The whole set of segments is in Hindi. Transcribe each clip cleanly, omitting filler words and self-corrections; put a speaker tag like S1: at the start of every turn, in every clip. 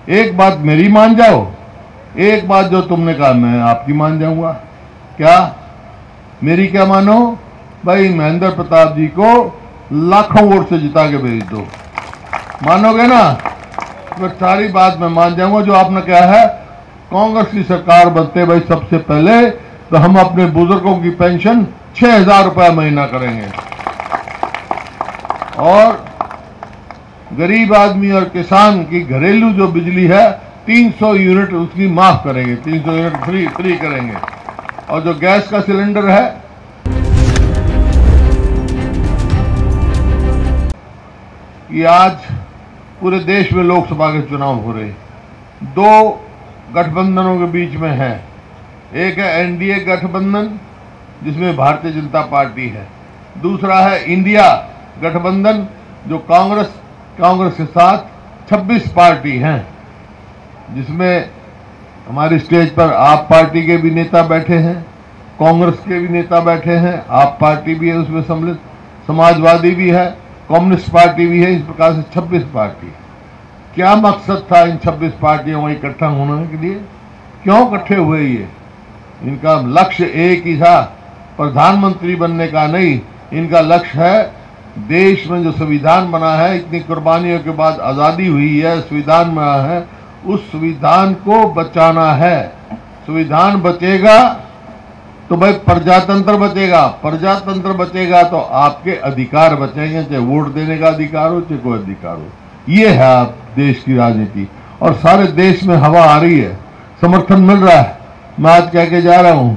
S1: एक बात मेरी मान जाओ, एक बात जो तुमने कहा मैं आपकी मान जाऊंगा। क्या मेरी क्या मानो भाई? महेंद्र प्रताप जी को लाखों वोट से जिता के भेज दो, मानोगे ना? तो सारी बात मैं मान जाऊंगा। जो आपने कहा है कांग्रेस की सरकार बनते भाई सबसे पहले तो हम अपने बुजुर्गों की पेंशन 6,000 रुपया महीना करेंगे और गरीब आदमी और किसान की घरेलू जो बिजली है 300 यूनिट उसकी माफ करेंगे, 300 यूनिट फ्री करेंगे। और जो गैस का सिलेंडर है कि आज पूरे देश में लोकसभा के चुनाव हो रहे, दो गठबंधनों के बीच में है। एक है एनडीए गठबंधन जिसमें भारतीय जनता पार्टी है, दूसरा है इंडिया गठबंधन जो कांग्रेस के साथ 26 पार्टी हैं, जिसमें हमारी स्टेज पर आप पार्टी के भी नेता बैठे हैं, कांग्रेस के भी नेता बैठे हैं, आप पार्टी भी है उसमें सम्मिलित, समाजवादी भी है, कम्युनिस्ट पार्टी भी है। इस प्रकार से 26 पार्टी। क्या मकसद था इन 26 पार्टियों को इकट्ठा होने के लिए? क्यों इकट्ठे हुए? ये इनका लक्ष्य एक ही था, प्रधानमंत्री बनने का नहीं। इनका लक्ष्य है देश में जो संविधान बना है, इतनी कुर्बानियों के बाद आजादी हुई है, संविधान बना है, उस संविधान को बचाना है। संविधान बचेगा तो भाई प्रजातंत्र बचेगा, प्रजातंत्र बचेगा तो आपके अधिकार बचेंगे, चाहे वोट देने का अधिकार हो चाहे कोई अधिकार हो। ये है आप देश की राजनीति और सारे देश में हवा आ रही है, समर्थन मिल रहा है। मैं आज कह के जा रहा हूं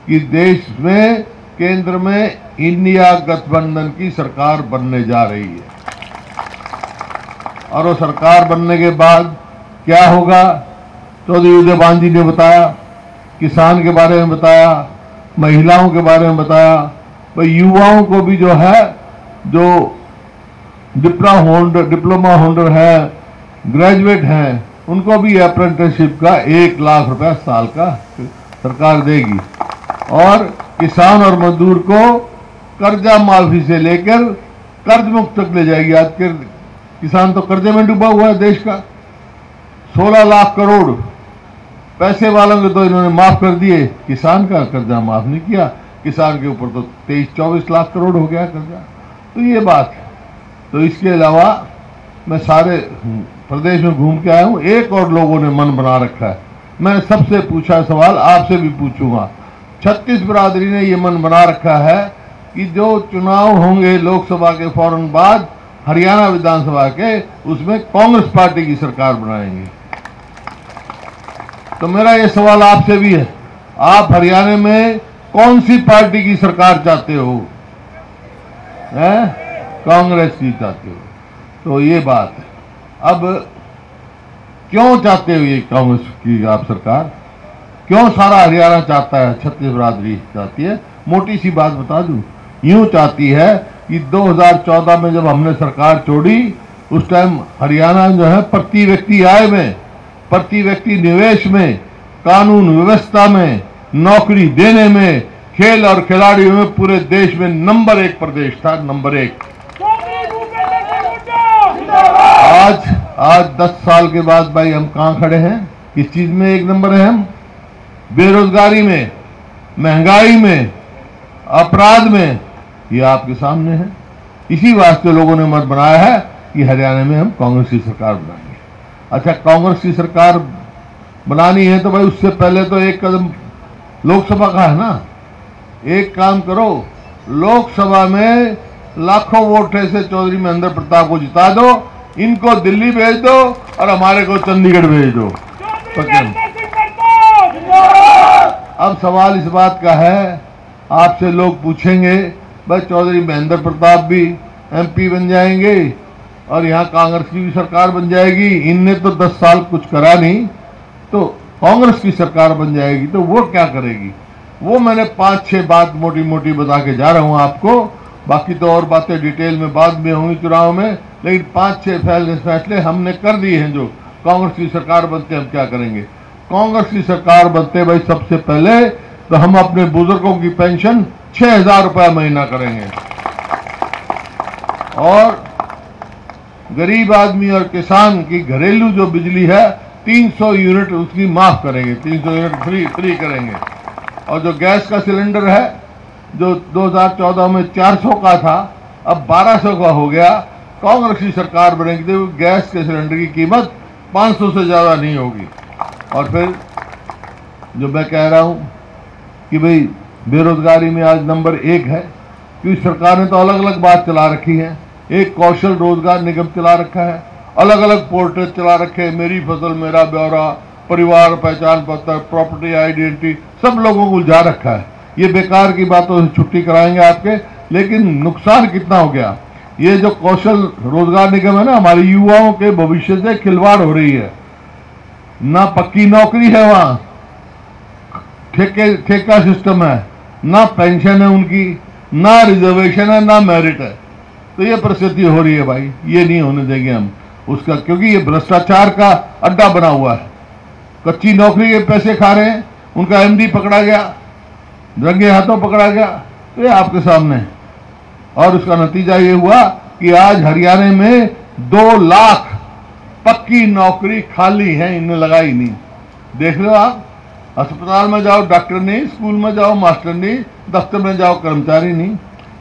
S1: कि देश में केंद्र में इंडिया गठबंधन की सरकार बनने जा रही है और वो सरकार बनने के बाद क्या होगा? चौधरी उदयभान जी ने बताया, किसान के बारे में बताया, महिलाओं के बारे में बताया, भाई युवाओं को भी जो है, जो डिप्लोमा होल्डर है, ग्रेजुएट हैं, उनको भी अप्रेंटिसशिप का 1 लाख रुपया साल का सरकार देगी और किसान और मजदूर को कर्जा माफी से लेकर कर्ज मुक्त तक ले जाएगी। आज के किसान तो कर्जे में डूबा हुआ है देश का। 16 लाख करोड़ पैसे वालों के तो इन्होंने माफ कर दिए, किसान का कर्जा माफ नहीं किया। किसान के ऊपर तो 23-24 लाख करोड़ हो गया कर्जा। तो ये बात है। तो इसके अलावा मैं सारे प्रदेश में घूम के आया हूं। एक और लोगों ने मन बना रखा है, मैंने सबसे पूछा सवाल, आपसे भी पूछूंगा। 36 बिरादरी ने ये मन बना रखा है कि जो चुनाव होंगे लोकसभा के फौरन बाद हरियाणा विधानसभा के, उसमें कांग्रेस पार्टी की सरकार बनाएंगे। तो मेरा ये सवाल आपसे भी है, आप हरियाणा में कौन सी पार्टी की सरकार चाहते हो? कांग्रेस की चाहते हो। तो ये बात है। अब क्यों चाहते हो ये कांग्रेस की आप सरकार? क्यों सारा हरियाणा चाहता है? 36 बिरादरी चाहती है। मोटी सी बात बता दूं, यूं चाहती है कि 2014 में जब हमने सरकार छोड़ी उस टाइम हरियाणा जो है प्रति व्यक्ति आय में, प्रति व्यक्ति निवेश में, कानून व्यवस्था में, नौकरी देने में, खेल और खिलाड़ियों में पूरे देश में नंबर 1 प्रदेश था, नंबर 1। आज 10 साल के बाद भाई हम कहां खड़े हैं? किस चीज में 1 नंबर है हम? बेरोजगारी में, महंगाई में, अपराध में। ये आपके सामने है। इसी वास्ते लोगों ने मत बनाया है कि हरियाणा में हम कांग्रेस की सरकार बनाएंगे। अच्छा, कांग्रेस की सरकार बनानी है तो भाई उससे पहले तो एक कदम लोकसभा का है ना। एक काम करो, लोकसभा में लाखों वोट से चौधरी महेंद्र प्रताप को जिता दो, इनको दिल्ली भेज दो और हमारे को चंडीगढ़ भेज दो। अब सवाल इस बात का है, आपसे लोग पूछेंगे भाई चौधरी महेंद्र प्रताप भी एमपी बन जाएंगे और यहाँ कांग्रेस की भी सरकार बन जाएगी, इनने तो 10 साल कुछ करा नहीं, तो कांग्रेस की सरकार बन जाएगी तो वो क्या करेगी? वो मैंने 5-6 बात मोटी मोटी बता के जा रहा हूँ आपको। बाकी तो और बातें डिटेल में बाद में होंगी चुनाव में, लेकिन 5-6 फैसले हमने कर दिए हैं। जो कांग्रेस की सरकार बनते हम क्या करेंगे? कांग्रेस की सरकार बनते भाई सबसे पहले तो हम अपने बुजुर्गों की पेंशन 6,000 रुपया महीना करेंगे और गरीब आदमी और किसान की घरेलू जो बिजली है 300 यूनिट उसकी माफ करेंगे, 300 यूनिट फ्री करेंगे। और जो गैस का सिलेंडर है जो 2014 में 400 का था, अब 1200 का हो गया। कांग्रेस की सरकार बनेगी तो गैस के सिलेंडर की कीमत 500 से ज़्यादा नहीं होगी। और फिर जो मैं कह रहा हूँ कि भाई बेरोजगारी में आज नंबर 1 है, क्योंकि सरकार ने तो अलग अलग बात चला रखी है। एक कौशल रोजगार निगम चला रखा है, अलग अलग पोर्टल चला रखे हैं, मेरी फसल मेरा ब्यौरा, परिवार पहचान पत्र, प्रॉपर्टी आइडेंटिटी, सब लोगों को उलझा रखा है। ये बेकार की बातों से छुट्टी कराएंगे आपके, लेकिन नुकसान कितना हो गया। ये जो कौशल रोजगार निगम है ना, हमारे युवाओं के भविष्य से खिलवाड़ हो रही है। ना पक्की नौकरी है वहां, ठेका सिस्टम है, ना पेंशन है उनकी, ना रिजर्वेशन है, ना मेरिट है। तो ये परिस्थिति हो रही है भाई, ये नहीं होने देंगे हम उसका, क्योंकि ये भ्रष्टाचार का अड्डा बना हुआ है। कच्ची नौकरी के पैसे खा रहे हैं, उनका एमडी पकड़ा गया, रंगे हाथों पकड़ा गया, तो ये आपके सामने। और उसका नतीजा ये हुआ कि आज हरियाणा में 2 लाख पक्की नौकरी खाली है, इन्हें लगाई नहीं। देख लो आप, अस्पताल में जाओ डॉक्टर नहीं, स्कूल में जाओ मास्टर नहीं, दफ्तर में जाओ कर्मचारी नहीं।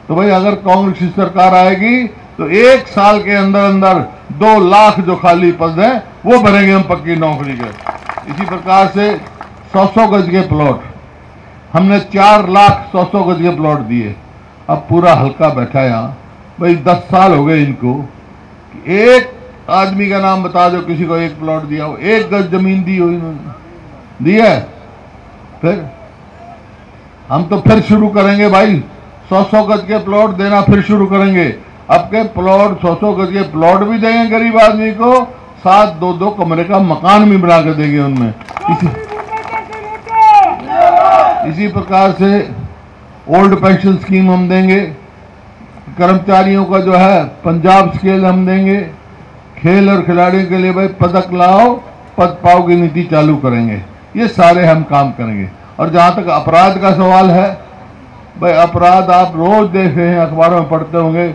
S1: तो भाई अगर कांग्रेस की सरकार आएगी तो 1 साल के अंदर अंदर 2 लाख जो खाली पद हैं वो भरेंगे हम पक्की नौकरी के। इसी प्रकार से 100-100 गज के प्लॉट हमने 4 लाख 100-100 गज के प्लॉट दिए। अब पूरा हल्का बैठा यहाँ, भाई 10 साल हो गए इनको। एक आदमी का नाम बता दो किसी को एक प्लॉट दिया हो, 1 गज जमीन दी हो इन्होंने, दी है? फिर हम तो फिर शुरू करेंगे भाई, 100-100 गज के प्लॉट देना फिर शुरू करेंगे। अब के प्लॉट 100-100 गज के प्लॉट भी देंगे गरीब आदमी को, साथ 2-2 कमरे का मकान भी बना के देंगे उनमें। इसी प्रकार से ओल्ड पेंशन स्कीम हम देंगे, कर्मचारियों का जो है पंजाब स्केल हम देंगे, खेल और खिलाड़ियों के लिए भाई पदक लाओ पद पाओ की नीति चालू करेंगे। ये सारे हम काम करेंगे। और जहां तक अपराध का सवाल है, भाई अपराध आप रोज देख रहे हैं, अखबारों में पढ़ते होंगे,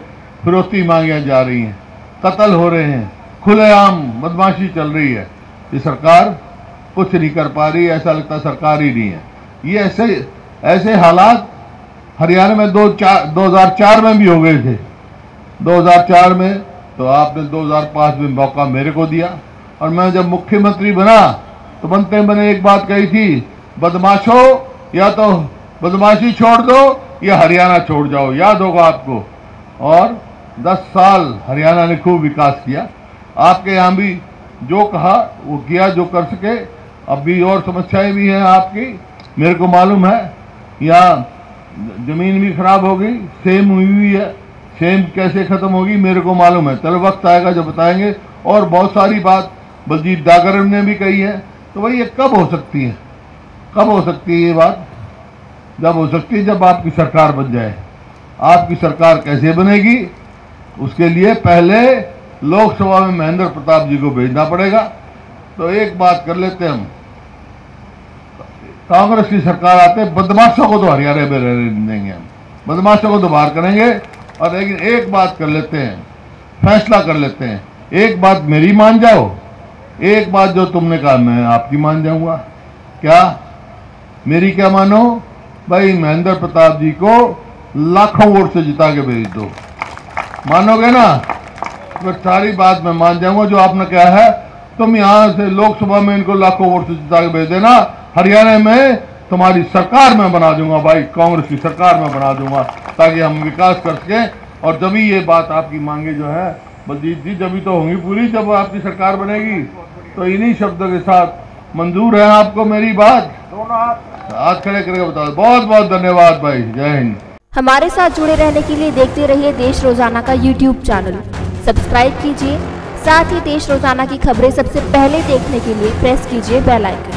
S1: फिरौती मांगियां जा रही हैं, कत्ल हो रहे हैं, खुलेआम बदमाशी चल रही है। ये सरकार कुछ नहीं कर पा रही, ऐसा लगता सरकार ही नहीं है। ये ऐसे हालात हरियाणा में 2004 में भी हो गए थे। 2004 में तो आपने 2005 में मौका मेरे को दिया, और मैं जब मुख्यमंत्री बना तो बनते मैंने एक बात कही थी, बदमाशों या तो बदमाशी छोड़ दो या हरियाणा छोड़ जाओ, याद होगा आपको। और 10 साल हरियाणा ने खूब विकास किया। आपके यहाँ भी जो कहा वो किया, जो कर सके। अब भी और समस्याएं भी हैं आपकी, मेरे को मालूम है। यहाँ जमीन भी खराब हो गई, सेम हुई है, सेम कैसे खत्म होगी मेरे को मालूम है। चलो वक्त आएगा जब बताएंगे। और बहुत सारी बात बलजीत डागर ने भी कही है। तो भाई ये कब हो सकती है, कब हो सकती है ये बात? जब हो सकती है जब आपकी सरकार बन जाए। आपकी सरकार कैसे बनेगी? उसके लिए पहले लोकसभा में महेंद्र प्रताप जी को भेजना पड़ेगा। तो एक बात कर लेते हैं हम, कांग्रेस की सरकार आते बदमाशों को तो हरियाणा में रहने देंगे हम, बदमाशों को तो बाहर करेंगे। और लेकिन एक बात कर लेते हैं, फैसला कर लेते हैं, एक बात मेरी मान जाओ, एक बात जो तुमने कहा मैं आपकी मान जाऊंगा। क्या मेरी क्या मानो? भाई महेंद्र प्रताप जी को लाखों वोट से जिता के भेज दो, मानोगे ना? तो सारी बात मैं मान जाऊंगा जो आपने कहा है। तुम यहां से लोकसभा में इनको लाखों वोट से जिता के भेज देना, हरियाणा में तुम्हारी सरकार में बना दूंगा भाई, कांग्रेस की सरकार में बना दूंगा, ताकि हम विकास कर सकें। और जब ही ये बात आपकी मांगे जो है बलजीत जी, जब ही तो होंगी पूरी, जब आपकी सरकार बनेगी। तो इन्हीं शब्दों के साथ मंजूर है आपको मेरी बात? दोनों हाथ खड़े करके बता दो। बहुत बहुत धन्यवाद भाई, जय हिंद।
S2: हमारे साथ जुड़े रहने के लिए देखते रहिए देश रोजाना का यूट्यूब चैनल, सब्सक्राइब कीजिए। साथ ही देश रोजाना की खबरें सबसे पहले देखने के लिए प्रेस कीजिए बेल आइकन।